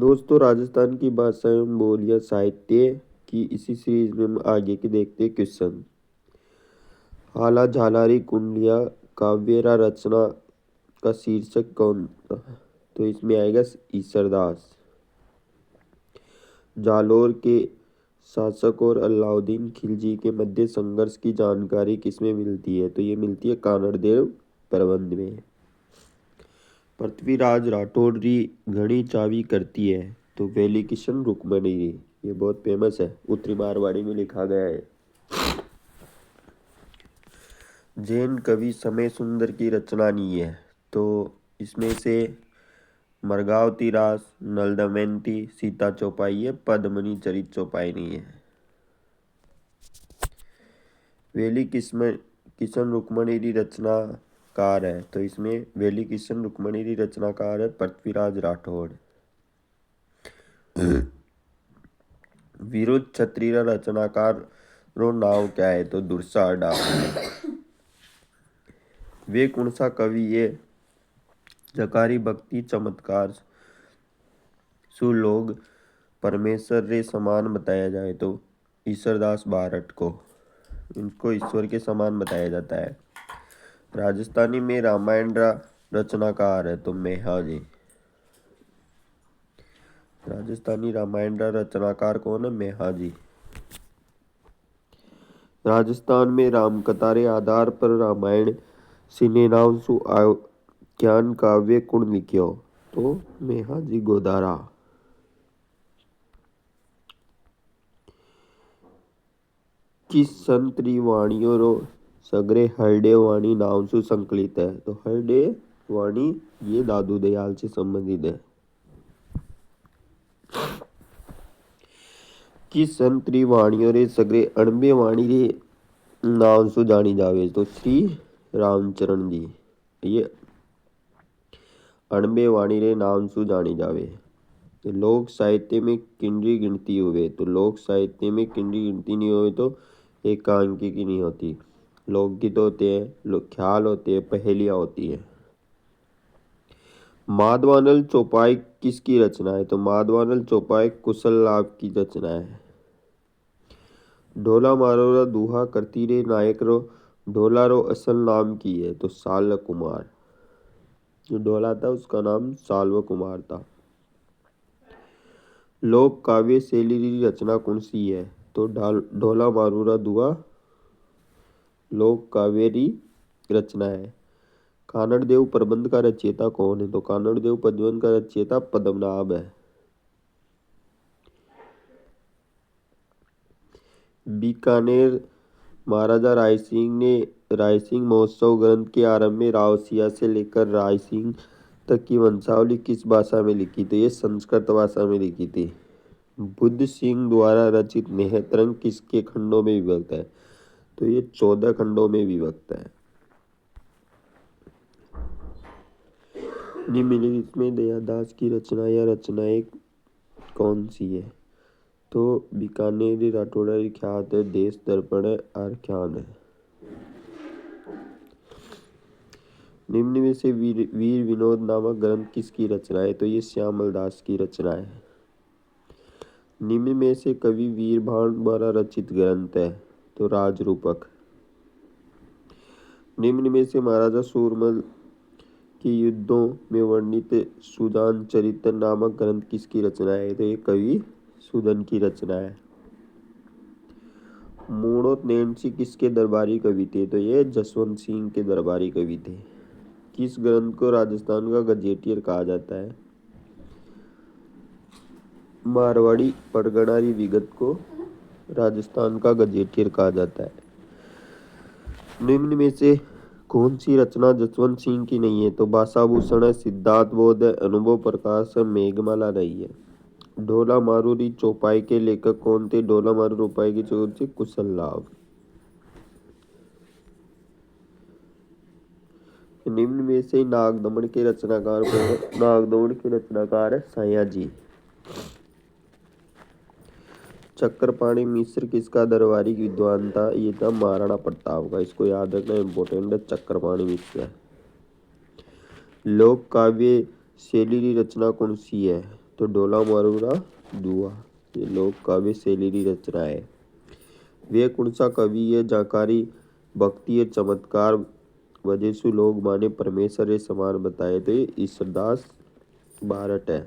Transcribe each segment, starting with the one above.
दोस्तों, राजस्थान की भाषा एवं बोलियां साहित्य की इसी सीरीज में हम आगे के देखते हैं क्वेश्चन। हाला झालारी कुंडिया काव्यरा रचना का शीर्षक कौन था? तो इसमें आएगा ईसरदास। जालोर के शासक और अलाउद्दीन खिलजी के मध्य संघर्ष की जानकारी किसमें मिलती है? तो ये मिलती है कानड़देव प्रबंध में। पृथ्वीराज राठौड़ री घनी चावी करती है, तो वेली किशन रुक्मणी री। ये बहुत फेमस है, उत्तरी मारवाड़ी में लिखा गया है। जैन कवि समय सुंदर की रचना नहीं है, तो इसमें से मरगावती रास, नल दमयंती, सीता चौपाई है, पद्मिनी चरित चौपाई नहीं है। वेली किशन रुक्मणी री रचनाकार है, तो इसमें वेली किशन रुक्मणी री रचनाकार है पृथ्वीराज राठौड़। विरुद्ध क्षत्रिय रचनाकार रो नाव क्या है? तो दुर्साहडा। वे कौन सा कवि है जकारी भक्ति चमत्कार सु लोग परमेश्वर रे समान बताया जाए? तो ईसरदास बारट को, इनको ईश्वर के समान बताया जाता है। राजस्थानी में रामायण रचनाकार है, तो मेहाजी। राजस्थानी रामायण रचनाकार कौन है? मेहाजी। राजस्थान में रामकथा रे आधार पर रामायण सिनेनावसु आख्यान काव्य कुण लिख्यो? तो मेहाजी गोदारा। किस संत री वाणियों रो सगरे हरडे वाणी नाम सु संकलित है? तो हरडे वाणी ये दादू दयाल से संबंधित है। किस संत री वाणियों रे सगरे अणबे वाणी रे नाम सु जानी जावे? तो श्री रामचरण जी। ये अणबे वाणी रे नाम सु जानी जावे। तो लोक साहित्य में किंडी गिनती हुए? तो लोक साहित्य में किंडी गिनती नहीं हुई तो एकांकी की नहीं होती। लोकगीत होते हैं, ख्याल होते हैं, पहेलियां होती है। माधवानल चौपाई किसकी रचना है? तो माधवानल चौपाई कुशल लाभ की रचना है। ढोला मारोरा दूहा करती रे नायक रो ढोला रो असल नाम की है? तो साल्व कुमार। जो ढोला था उसका नाम साल्व कुमार था। लोक काव्य शैली की रचना कौन सी है? तो ढोला मारूरा दुआ लोक काव्य रचना है। कानड़देव प्रबंध का रचयिता कौन है? तो कानड़देव प्रबंध का रचयिता पद्मनाभ है। बीकानेर महाराजा रायसिंह ने रायसिंह महोत्सव ग्रंथ के आरंभ में रावसिया से लेकर रायसिंह तक की वंशावली किस भाषा में लिखी? तो ये संस्कृत भाषा में लिखी थी। बुद्ध सिंह द्वारा रचित नेहतरंग किसके खंडों में विभक्त है? तो ये 14 खंडों में विभक्त है। निम्नलिखित में दयादास की रचना या रचनाएं कौन सी है? तो बीकानेरी राठौड़ा ख्यात है, देश दर्पण है, आख्यान है। निम्न में से वीर विनोद नामक ग्रंथ किसकी रचना है? तो ये श्यामल दास की रचना है। निम्न में से कवि वीरभान द्वारा रचित ग्रंथ है? तो राजरूपक। निम्न में से महाराजा सूरमल के युद्धों में वर्णित सुजान चरित्र नामक ग्रंथ किसकी रचना है? तो ये कवि सुदन की रचना है। मोड़ोत नैन्सी किसके दरबारी कवि थे? तो ये जसवंत सिंह के दरबारी कवि थे। किस ग्रंथ को राजस्थान का गजेटियर कहा जाता है? मारवाड़ी परगना की विगत को राजस्थान का गजेटियर कहा जाता है। निम्न में से कौन सी रचना जसवंत सिंह की नहीं है? तो भाषाभूषण है, सिद्धार्थ बोध है, अनुभव प्रकाश है, मेघमाला नहीं है। ढोला मारूरी चौपाई के लेखक कौन थे? ढोला मारू चौपाई की चोर से कुशल लाभ। निम्न में से नागदमन के रचनाकार कौन है? नागदमन के रचनाकार है सयाजी। चक्रपाणी मिश्र किसका दरबारी विद्वान था? ये था महाराणा प्रताप का। इसको याद रखना इम्पोर्टेंट है, चक्रपाणी मिश्र। लोक काव्य शैली की रचना कौन सी है? तो डोला मारूरा दुआ। ये लोक काव्य शैली की रचना है। वे कौन सा कवि है जाकारी भक्ति है चमत्कार वजह से लोग माने परमेश्वर समान बताए। तो ये ईश्वरदास बारट है।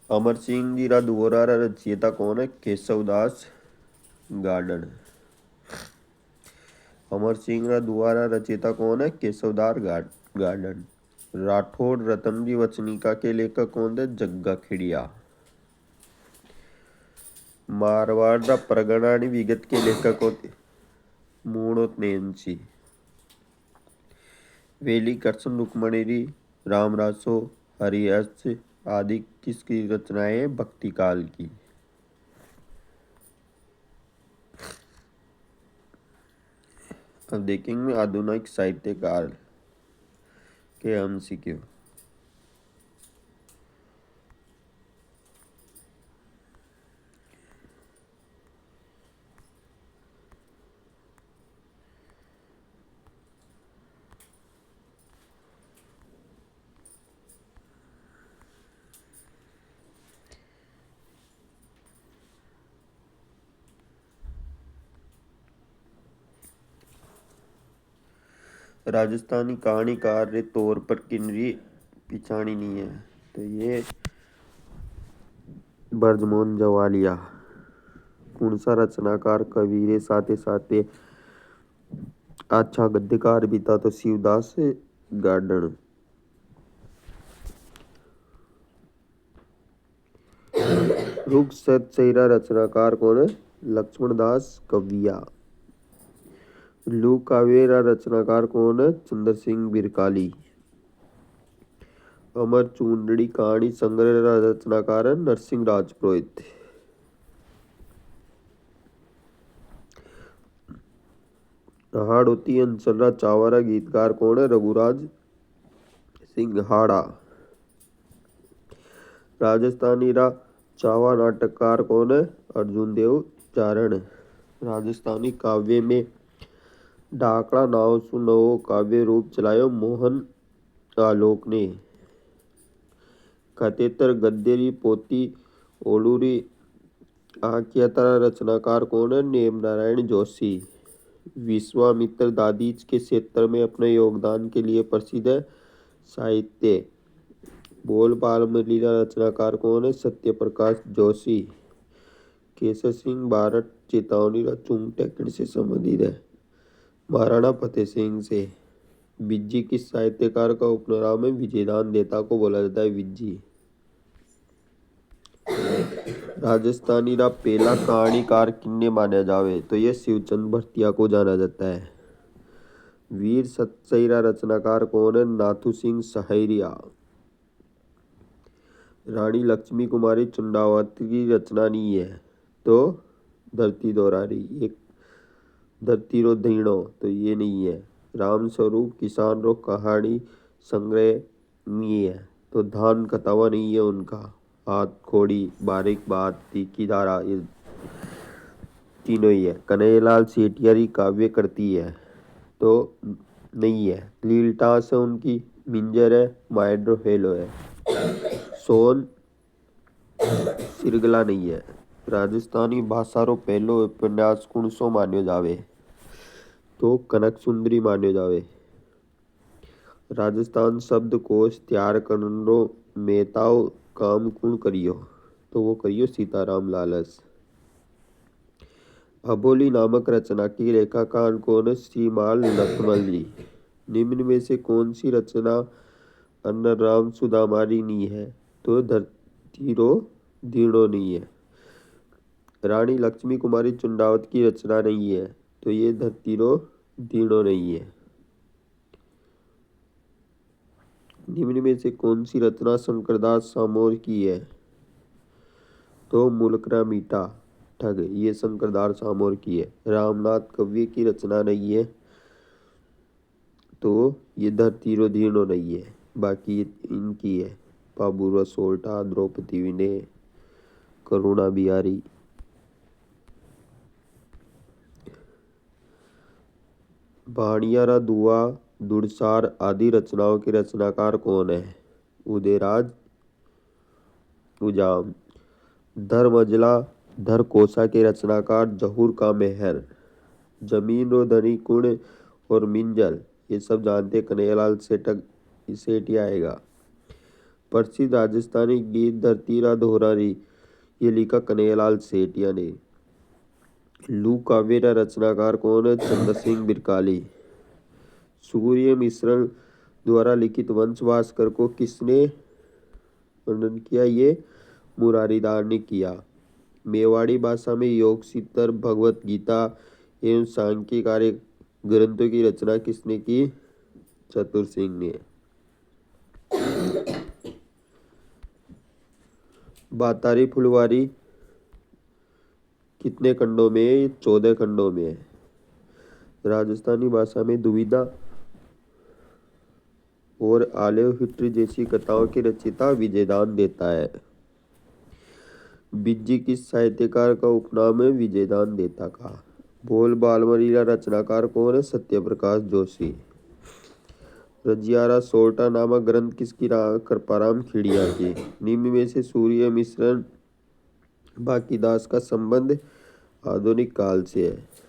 अमर सिंह जी रा दुहोरा रा रचयिता कौन है? केशवदास गार्डन। अमर सिंह रा दुआरा रचयिता कौन है? केशवदास गार्डन। राठौड़ रतन जी वचनिका के लेखक कौन थे? जग्गा खिड़िया। मारवाड़ रा परगणानी विगत के लेखक होते मूणोत नेंसी। वेली कृष्ण रुक्मणी रामरासो हरिहर्ष आदि किसकी रचनाएं? भक्ति काल की। अब देखेंगे आधुनिक साहित्यकार के MCQ। राजस्थानी कहानीकार रे तौर पर किनरी पिछाणी नहीं है। तो ये ब्रजमोहन जवालिया। कौन सा रचनाकार कवि रे साथे साथे अच्छा गद्यकार भी था? तो शिवदास गार्डन। रुग सतसैरा रचनाकार कौन है? लक्ष्मणदास कविया। लू काव्य रचनाकार कौन है? चंद्र सिंह बिरकाली। अमर चूंदड़ी कहानी संग्रह रा रचनाकार है नरसिंह राजपुरोहित। हाड़ौती अंचल रा चावारा गीतकार कौन है? रघुराज सिंघाड़ा। राजस्थानी रा चावा नाटककार कौन है? अर्जुन देव चारण। राजस्थानी काव्य में डाकड़ा नाव सु नवो काव्य रूप चलायो मोहन आलोक ने। कतेतर गद्य री पोती ओलूरी आख्याता रचनाकार कौन है? नेम नारायण जोशी। विश्वामित्र दादीज के क्षेत्र में अपने योगदान के लिए प्रसिद्ध है। साहित्य बोल बाल लीला रचनाकार कौन है? सत्य प्रकाश जोशी। केसर सिंह बारट चेतावनी चुंग टेकन से संबंधित है। महाराणा फतेह सिंह से। विज्जी किस साहित्यकार का उपनाम है? विजयदान देता को बोला जाता है विज्जी। राजस्थानी रा पहला कहानीकार किन्ने माना जावे? तो ये शिवचंद भरतिया को जाना जाता है। वीर सतसैरा रचनाकार कौन है? नाथू सिंह सहेरिया। रानी लक्ष्मी कुमारी चुंडावती की रचना नहीं है। तो धरती दोरारी। एक धरती रो धीणो। तो ये नहीं है। राम स्वरूप किसान रो कहानी संग्रह नहीं है। तो धान कथावा नहीं है उनका। हाथ खोड़ी बारीक बात तीखी धारा ये तीनों ही है। कन्हैयालाल सेठिया काव्य करती है। तो नहीं है। लीलटा से उनकी मिंजर है। माइड्रो फेलो है। सोन सिरगला नहीं है। राजस्थानी भाषा रो पहलो उपन्यास कौन सो मान्यो जावे? तो कनक सुंदरी मान्यो जावे। राजस्थान शब्दकोश तैयार करनो मेहताओ काम कौन करियो? तो वो करियो सीताराम लालस। अबोली नामक रचना की लेखाकार कौन है? श्रीमाल लखमल जी। निम्न में से कौन सी रचना अन्ना राम सुदामारी नहीं है? तो धरती रो धीणो नहीं है। रानी लक्ष्मी कुमारी चुंडावत की रचना नहीं है। तो ये धरती रो धीणो नहीं है। निम्न में से कौन सी रचना शंकरदास सामोर की है? तो मुलकरा मीठा ठग। ये शंकरदास सामोर की है। रामनाथ कवि की रचना नहीं है। तो ये धरती रो धीणो नहीं है। बाकी इनकी है। बाबू रसोल्टा द्रौपदी विनय करुणा बिहारी। भाणियारा दुआ दुड़सार आदि रचनाओं के रचनाकार कौन है? उदयराज उजाम। धर्म अजला धर कोसा के रचनाकार जहूर का मेहर। जमीन रो धनी कुण और मिंजल ये सब जानते कन्हैयालाल सेठिया आएगा। प्रसिद्ध राजस्थानी गीत धरती रा दोहरारी ये लिखा कन्हैयालाल सेठिया ने। लू काव्य का रचनाकार कौन है? चंद्र सिंह बिरकाली। सूर्य मिश्रण द्वारा लिखित वंश भास्कर को किसने वर्णन किया? ये मुरारीदास ने किया। मेवाड़ी भाषा में योग सिद्ध भगवत गीता एवं सांख्यिक कार्य ग्रंथों की रचना किसने की? चतुर सिंह ने। बातारी फुलवारी कितने खंडों में है? 14 खंडों में है। राजस्थानी भाषा में दुविधा और आलेव हिट्री जैसी कथाओं की रचयिता विजयदान देता है। बिज्जी किस साहित्यकार का उपनाम है? विजयदान देता का। बोल बालमरी का रचनाकार कौन है? सत्यप्रकाश जोशी। रजियारा सोरठा नामक ग्रंथ किसकी? कृपाराम खिड़िया की। निम्न में से सूर्य मिश्रण बाकीदास का संबंध आधुनिक काल से है।